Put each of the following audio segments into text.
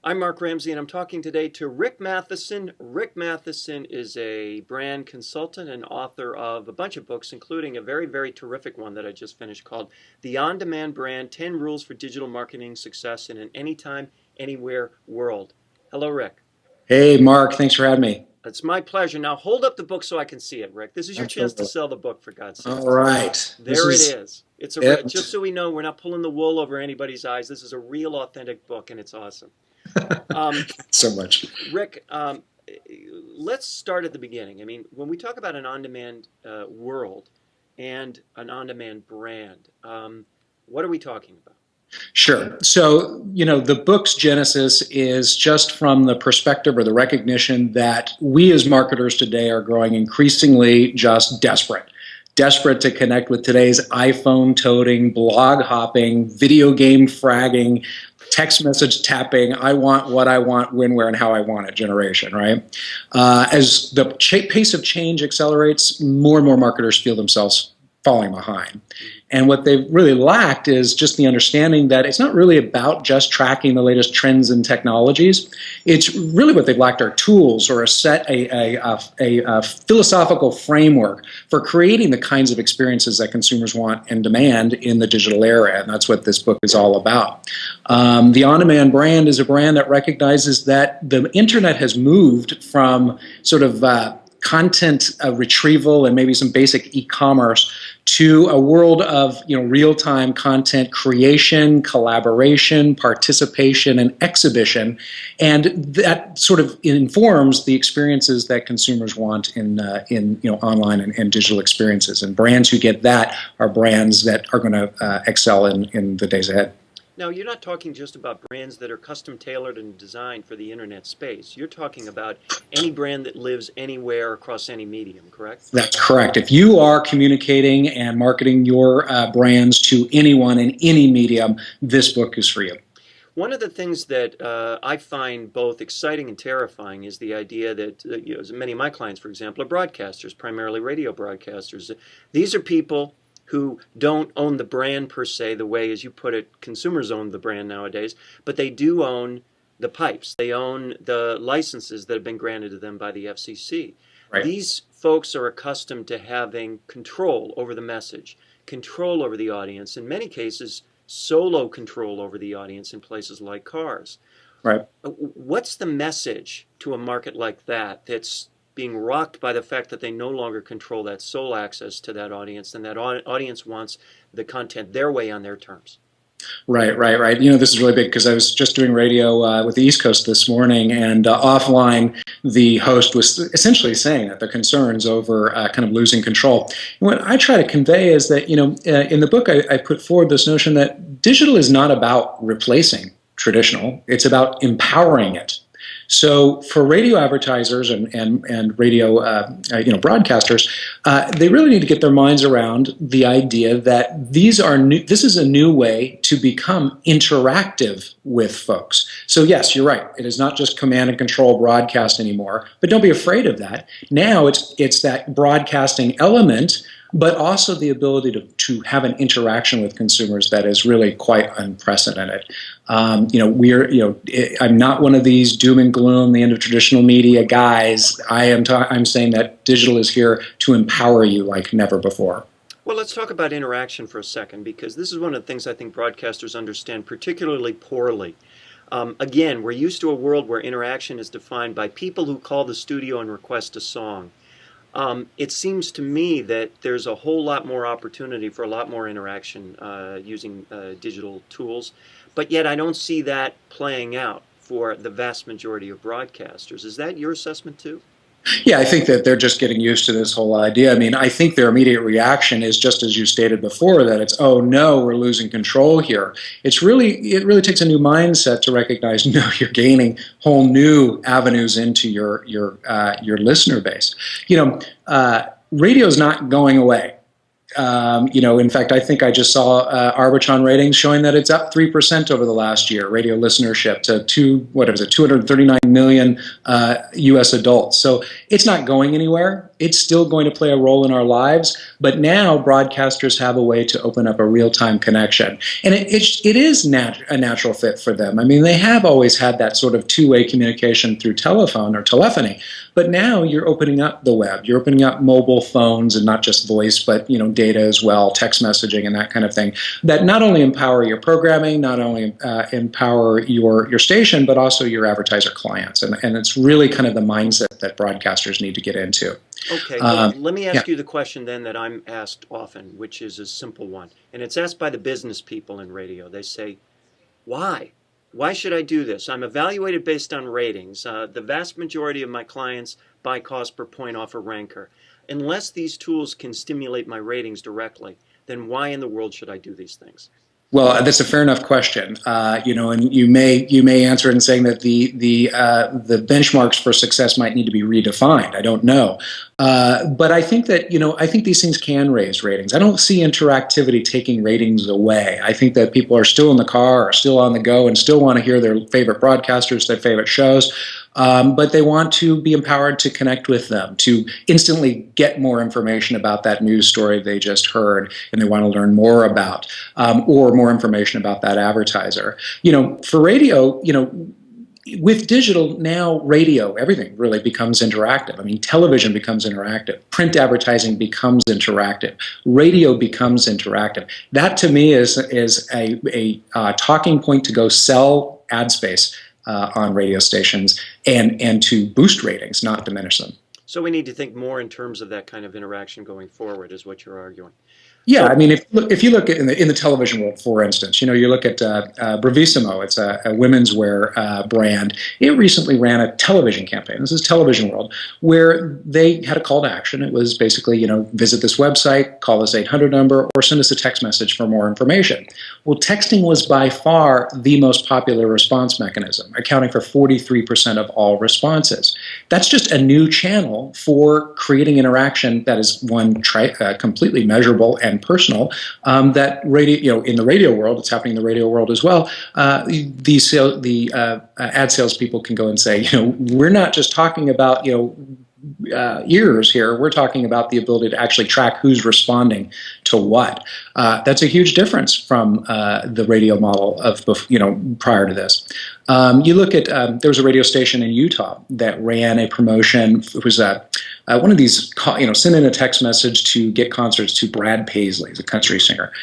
I'm Mark Ramsey, and I'm talking today to Rick Matheson. Rick Matheson is a brand consultant and author of a bunch of books, including a very, very terrific one that I just finished called The On-Demand Brand, 10 Rules for Digital Marketing Success in an Anytime, Anywhere World. Hello, Rick. Hey, Mark. Thanks for having me. It's my pleasure. Now hold up the book so I can see it, Rick. This is your chance to Absolutely. sell the book, for God's sake. All right. This There it is is. It's it. just so we know we're not pulling the wool over anybody's eyes. This is a real, authentic book, and it's awesome. Um, So much. Rick, let's start at the beginning. I mean, when we talk about an on-demand world and an on-demand brand, what are we talking about? Sure. So, the book's genesis is just from the perspective or the recognition that we as marketers today are growing increasingly just desperate to connect with today's iPhone toting, blog hopping, video game fragging, text message tapping, I want what I want, when, where, and how I want it generation, right? As the pace of change accelerates, more and more marketers feel themselves falling behind. And what they've really lacked is just the understanding that it's not really about just tracking the latest trends and technologies. It's really what they've lacked are tools or a philosophical framework for creating the kinds of experiences that consumers want and demand in the digital era. And that's what this book is all about. The On-Demand brand is a brand that recognizes that the internet has moved from sort of content retrieval and maybe some basic e-commerce to a world of real-time content creation, collaboration, participation, and exhibition, and that sort of informs the experiences that consumers want in online and digital experiences. And brands who get that are brands that are going to excel in the days ahead. Now, you're not talking just about brands that are custom tailored and designed for the internet space. You're talking about any brand that lives anywhere across any medium, correct? That's correct. If you are communicating and marketing your brands to anyone in any medium, this book is for you. One of the things that I find both exciting and terrifying is the idea that many of my clients, for example, are broadcasters, primarily radio broadcasters. These are people who don't own the brand per se, the way, as you put it, consumers own the brand nowadays, but they do own the pipes. They own the licenses that have been granted to them by the FCC. Right. These folks are accustomed to having control over the message, control over the audience, in many cases, solo control over the audience in places like cars. Right. What's the message to a market like that that's being rocked by the fact that they no longer control that sole access to that audience, and that audience wants the content their way on their terms? Right. This is really big because I was just doing radio with the East Coast this morning, and offline, the host was essentially saying that the concerns over kind of losing control. And what I try to convey is that, in the book, I put forward this notion that digital is not about replacing traditional; it's about empowering it. So for radio advertisers and radio broadcasters, they really need to get their minds around the idea that this is a new way to become interactive with folks. So yes, you're right. It is not just command and control broadcast anymore, but don't be afraid of that. Now it's that broadcasting element, but also the ability to have an interaction with consumers that is really quite unprecedented. I'm not one of these doom and gloom, the end of traditional media guys. I'm saying that digital is here to empower you like never before. Well, let's talk about interaction for a second, because this is one of the things I think broadcasters understand particularly poorly. Again, we're used to a world where interaction is defined by people who call the studio and request a song. It seems to me that there's a whole lot more opportunity for a lot more interaction using digital tools, but yet I don't see that playing out for the vast majority of broadcasters. Is that your assessment too? Yeah, I think that they're just getting used to this whole idea. I mean, I think their immediate reaction is just as you stated before, that it's, oh no, we're losing control here. It really takes a new mindset to recognize, no, you're gaining whole new avenues into your listener base. Radio is not going away. In fact, I think I just saw Arbitron ratings showing that it's up 3% over the last year, radio listenership to 239 million U.S. adults. So it's not going anywhere. It's still going to play a role in our lives, but now broadcasters have a way to open up a real-time connection. And it is a natural fit for them. I mean, they have always had that sort of two-way communication through telephone or telephony, but now you're opening up the web. You're opening up mobile phones, and not just voice, but data as well, text messaging and that kind of thing, that not only empower your programming, not only empower your station, but also your advertiser clients. And it's really kind of the mindset that broadcasters need to get into. Okay, well, let me ask you the question then that I'm asked often, which is a simple one. And it's asked by the business people in radio. They say, why? Why should I do this? I'm evaluated based on ratings. The vast majority of my clients buy cost per point off a Ranker. Unless these tools can stimulate my ratings directly, then why in the world should I do these things? Well, that's a fair enough question, and you may answer it in saying that the benchmarks for success might need to be redefined. I don't know, but I think that I think these things can raise ratings. I don't see interactivity taking ratings away. I think that people are still in the car, are still on the go, and still want to hear their favorite broadcasters, their favorite shows. But they want to be empowered to connect with them, to instantly get more information about that news story they just heard, and they want to learn more about, or more information about that advertiser. For radio, with digital now, radio, everything really becomes interactive. I mean, television becomes interactive. Print advertising becomes interactive. Radio becomes interactive. That, to me, is a talking point to go sell ad space on radio stations and to boost ratings, not diminish them. So we need to think more in terms of that kind of interaction going forward, is what you're arguing. Yeah, I mean, if you look at in the television world, for instance, you look at Bravissimo. It's a women's wear brand. It recently ran a television campaign. This is Television World, where they had a call to action. It was basically, visit this website, call this 800 number, or send us a text message for more information. Well, texting was by far the most popular response mechanism, accounting for 43% of all responses. That's just a new channel for creating interaction that is completely measurable and personal. That radio, in the radio world, it's happening in the radio world as well. The ad salespeople can go and say, we're not just talking about ears here. We're talking about the ability to actually track who's responding to what. That's a huge difference from the radio model of prior to this. You look at there was a radio station in Utah that ran a promotion. It was one of these, send in a text message to get concerts to Brad Paisley, the country singer,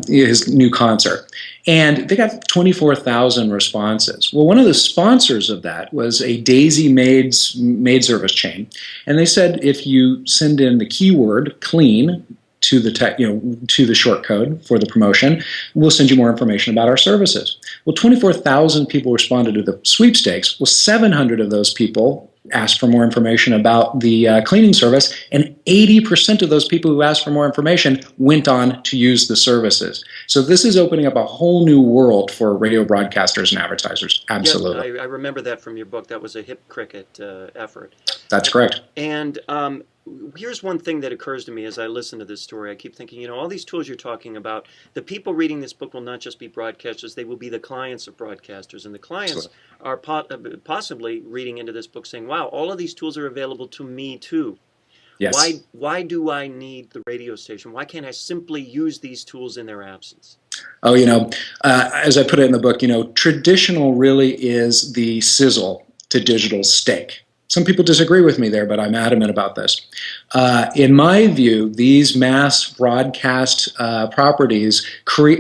his new concert. And they got 24,000 responses. Well, one of the sponsors of that was a Daisy maid service chain. And they said if you send in the keyword clean to the short code for the promotion, we'll send you more information about our services. Well, 24,000 people responded to the sweepstakes. Well, 700 of those people asked for more information about the cleaning service, and 80% of those people who asked for more information went on to use the services. So this is opening up a whole new world for radio broadcasters and advertisers. Absolutely. Yes, I remember that from your book. That was a hip cricket effort. That's correct. And here's one thing that occurs to me as I listen to this story. I keep thinking, all these tools you're talking about, the people reading this book will not just be broadcasters, they will be the clients of broadcasters. And the clients are possibly reading into this book saying, wow, all of these tools are available to me too. Yes. Why do I need the radio station? Why can't I simply use these tools in their absence? Oh, as I put it in the book, traditional really is the sizzle to digital steak. Some people disagree with me there, but I'm adamant about this. In my view, these mass broadcast properties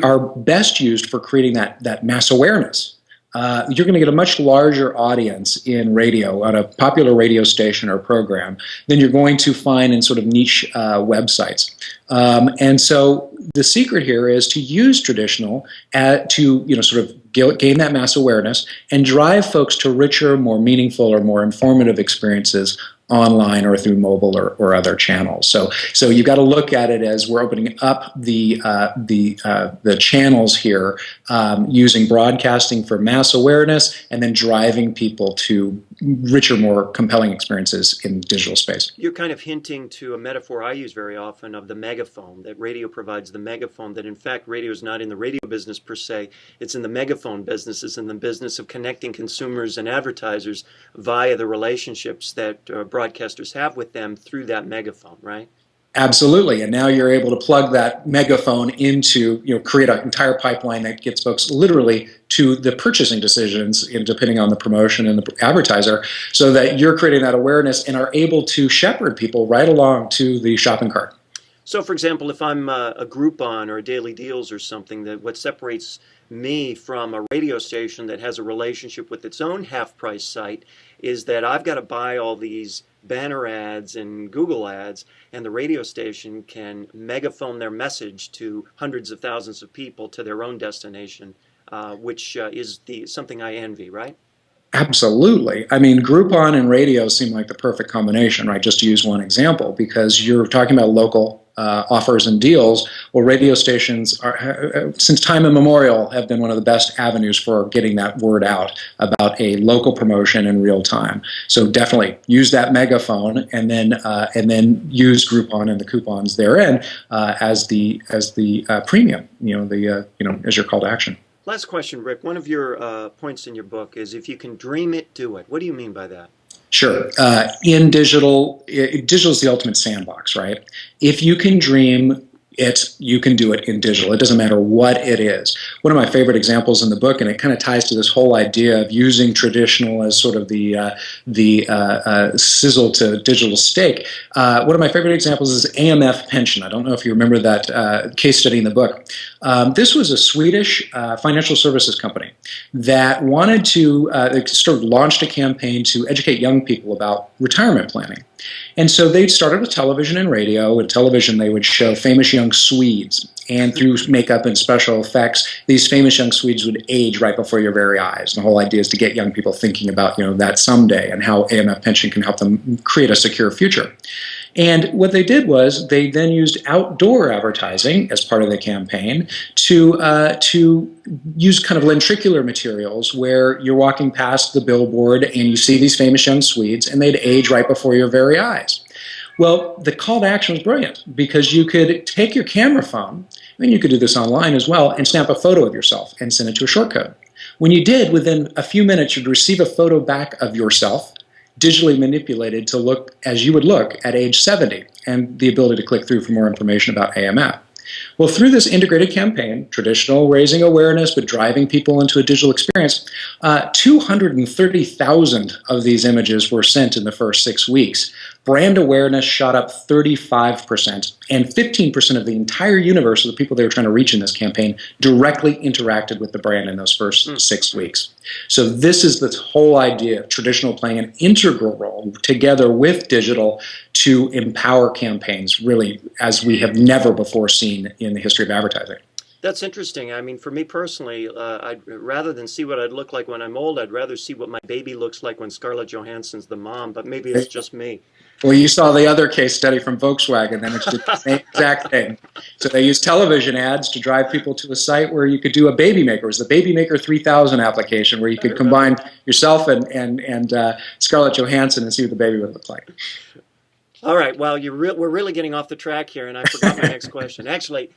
are best used for creating that mass awareness. You're going to get a much larger audience in radio, on a popular radio station or program, than you're going to find in sort of niche websites. And so the secret here is to use traditional to sort of gain that mass awareness and drive folks to richer, more meaningful, or more informative experiences online or through mobile or other channels. So you've got to look at it as we're opening up the channels here, using broadcasting for mass awareness, and then driving people to richer, more compelling experiences in digital space. You're kind of hinting to a metaphor I use very often of the megaphone, that radio provides the megaphone, that in fact radio is not in the radio business per se, it's in the megaphone business, it's in the business of connecting consumers and advertisers via the relationships that broadcasters have with them through that megaphone, right? Absolutely, and now you're able to plug that megaphone into, create an entire pipeline that gets folks literally to the purchasing decisions, depending on the promotion and the advertiser, so that you're creating that awareness and are able to shepherd people right along to the shopping cart. So, for example, if I'm a Groupon or a Daily Deals or something, that what separates me from a radio station that has a relationship with its own half-price site is that I've got to buy all these banner ads and Google ads, and the radio station can megaphone their message to hundreds of thousands of people to their own destination, which is something I envy, right? Absolutely. I mean, Groupon and radio seem like the perfect combination, right? Just to use one example, because you're talking about local offers and deals. Well, radio stations are, since time immemorial, have been one of the best avenues for getting that word out about a local promotion in real time. So definitely use that megaphone, and then use Groupon and the coupons therein as the premium. As your call to action. Last question, Rick. One of your points in your book is, if you can dream it, do it. What do you mean by that? Sure. In digital is the ultimate sandbox, right? If you can dream it, you can do it in digital. It doesn't matter what it is. One of my favorite examples in the book, and it kind of ties to this whole idea of using traditional as sort of the sizzle to digital steak. One of my favorite examples is AMF Pension. I don't know if you remember that case study in the book. This was a Swedish financial services company that wanted to sort of launched a campaign to educate young people about retirement planning. And so they started with television and radio. In television, they would show famous young Swedes. And through makeup and special effects, these famous young Swedes would age right before your very eyes. And the whole idea is to get young people thinking about, that someday, and how AMF Pension can help them create a secure future. And what they did was they then used outdoor advertising as part of the campaign to use kind of lentricular materials where you're walking past the billboard and you see these famous young Swedes, and they'd age right before your very eyes. Well, the call to action was brilliant, because you could take your camera phone, and you could do this online as well, and snap a photo of yourself and send it to a shortcode. When you did, within a few minutes, you'd receive a photo back of yourself, digitally manipulated to look as you would look at age 70, and the ability to click through for more information about AMF. Well, through this integrated campaign, traditional raising awareness but driving people into a digital experience, 230,000 of these images were sent in the first 6 weeks. Brand awareness shot up 35%, and 15% of the entire universe of the people they were trying to reach in this campaign directly interacted with the brand in those first 6 weeks. So this is the whole idea of traditional playing an integral role together with digital to empower campaigns, really, as we have never before seen in the history of advertising. That's interesting. I mean, for me personally, I'd rather than see what I'd look like when I'm old, I'd rather see what my baby looks like when Scarlett Johansson's the mom, but maybe it's just me. Well, you saw the other case study from Volkswagen, then it's the same exact thing. So they used television ads to drive people to a site where you could do a Baby Maker. It was the Baby Maker 3000 application, where you could combine yourself and Scarlett Johansson and see what the baby would look like. All right. Well, we're really getting off the track here, and I forgot my next question. Actually,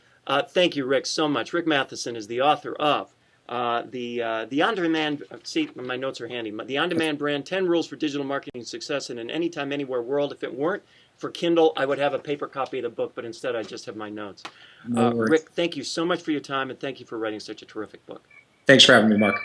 thank you, Rick, so much. Rick Matheson is the author of the on-demand, see, my notes are handy, the on-demand brand, 10 rules for digital marketing success in an anytime, anywhere world. If it weren't for Kindle, I would have a paper copy of the book, but instead I just have my notes. No worries. Rick, thank you so much for your time, and thank you for writing such a terrific book. Thanks for having me, Mark.